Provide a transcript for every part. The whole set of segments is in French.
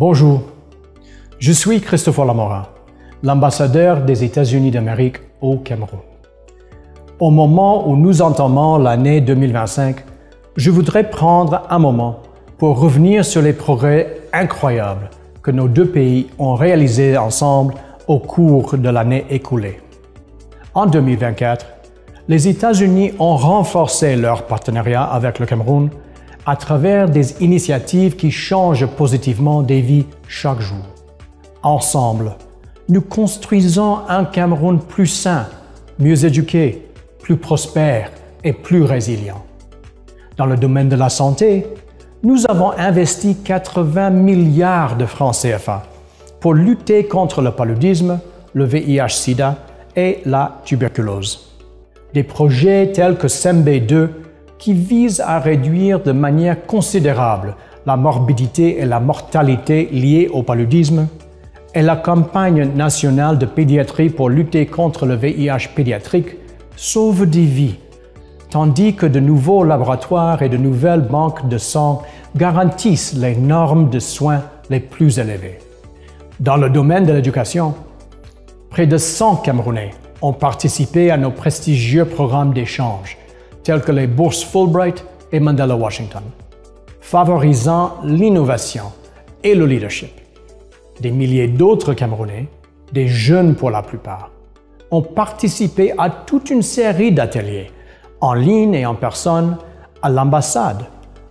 Bonjour, je suis Christopher Lamorin, l'ambassadeur des États-Unis d'Amérique au Cameroun. Au moment où nous entamons l'année 2025, je voudrais prendre un moment pour revenir sur les progrès incroyables que nos deux pays ont réalisés ensemble au cours de l'année écoulée. En 2024, les États-Unis ont renforcé leur partenariat avec le Cameroun à travers des initiatives qui changent positivement des vies chaque jour. Ensemble, nous construisons un Cameroun plus sain, mieux éduqué, plus prospère et plus résilient. Dans le domaine de la santé, nous avons investi 80 milliards de francs CFA pour lutter contre le paludisme, le VIH-Sida et la tuberculose. Des projets tels que SEMBE 2 qui visent à réduire de manière considérable la morbidité et la mortalité liées au paludisme, et la campagne nationale de pédiatrie pour lutter contre le VIH pédiatrique sauve des vies, tandis que de nouveaux laboratoires et de nouvelles banques de sang garantissent les normes de soins les plus élevées. Dans le domaine de l'éducation, près de 100 Camerounais ont participé à nos prestigieux programmes d'échange, tels que les bourses Fulbright et Mandela Washington, favorisant l'innovation et le leadership. Des milliers d'autres Camerounais, des jeunes pour la plupart, ont participé à toute une série d'ateliers, en ligne et en personne, à l'ambassade,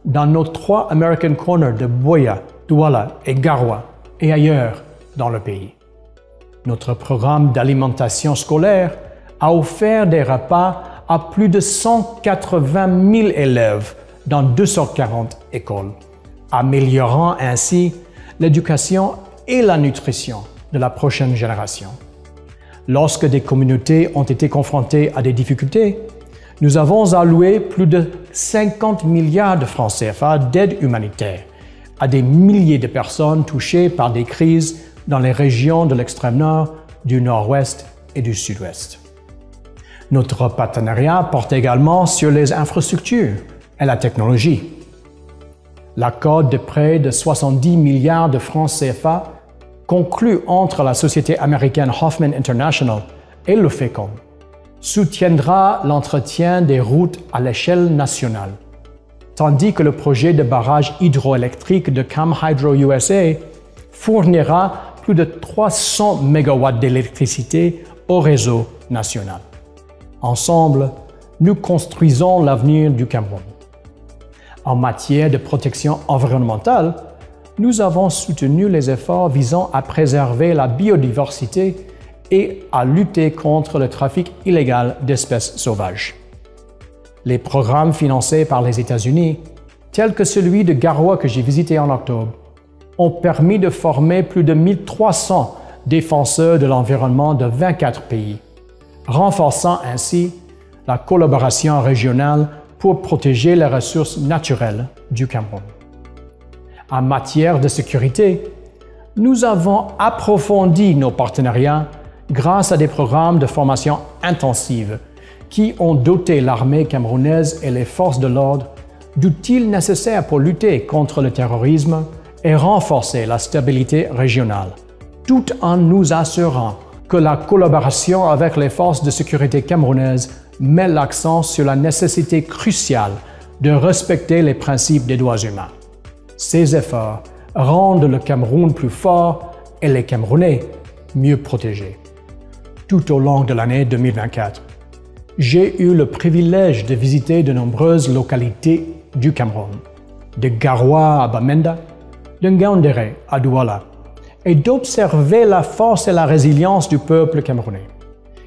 dans nos 3 American Corners de Buea, Douala et Garoua, et ailleurs dans le pays. Notre programme d'alimentation scolaire a offert des repas à plus de 180 000 élèves dans 240 écoles, améliorant ainsi l'éducation et la nutrition de la prochaine génération. Lorsque des communautés ont été confrontées à des difficultés, nous avons alloué plus de 50 milliards de francs CFA d'aide humanitaire à des milliers de personnes touchées par des crises dans les régions de l'extrême nord, du nord-ouest et du sud-ouest. Notre partenariat porte également sur les infrastructures et la technologie. L'accord de près de 70 milliards de francs CFA conclu entre la société américaine Hoffman International et le FECOM soutiendra l'entretien des routes à l'échelle nationale, tandis que le projet de barrage hydroélectrique de CamHydro USA fournira plus de 300 MW d'électricité au réseau national. Ensemble, nous construisons l'avenir du Cameroun. En matière de protection environnementale, nous avons soutenu les efforts visant à préserver la biodiversité et à lutter contre le trafic illégal d'espèces sauvages. Les programmes financés par les États-Unis, tels que celui de Garoua que j'ai visité en octobre, ont permis de former plus de 1300 défenseurs de l'environnement de 24 pays, renforçant ainsi la collaboration régionale pour protéger les ressources naturelles du Cameroun. En matière de sécurité, nous avons approfondi nos partenariats grâce à des programmes de formation intensive qui ont doté l'armée camerounaise et les forces de l'ordre d'outils nécessaires pour lutter contre le terrorisme et renforcer la stabilité régionale, tout en nous assurant que la collaboration avec les forces de sécurité camerounaises met l'accent sur la nécessité cruciale de respecter les principes des droits humains. Ces efforts rendent le Cameroun plus fort et les Camerounais mieux protégés. Tout au long de l'année 2024, j'ai eu le privilège de visiter de nombreuses localités du Cameroun, de Garoua à Bamenda, de Ngaoundéré à Douala, et d'observer la force et la résilience du peuple camerounais.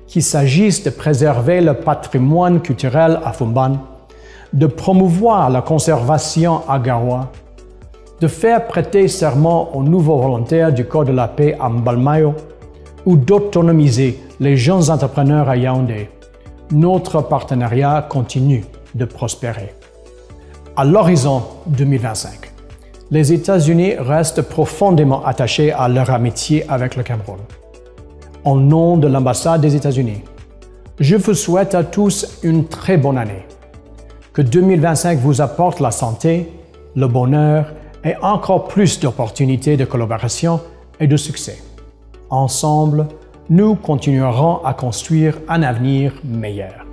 Qu'il s'agisse de préserver le patrimoine culturel à Fumban, de promouvoir la conservation à Garoua, de faire prêter serment aux nouveaux volontaires du Corps de la paix à Mbalmayo, ou d'autonomiser les jeunes entrepreneurs à Yaoundé, notre partenariat continue de prospérer. À l'horizon 2025, les États-Unis restent profondément attachés à leur amitié avec le Cameroun. Au nom de l'ambassade des États-Unis, je vous souhaite à tous une très bonne année. Que 2025 vous apporte la santé, le bonheur et encore plus d'opportunités de collaboration et de succès. Ensemble, nous continuerons à construire un avenir meilleur.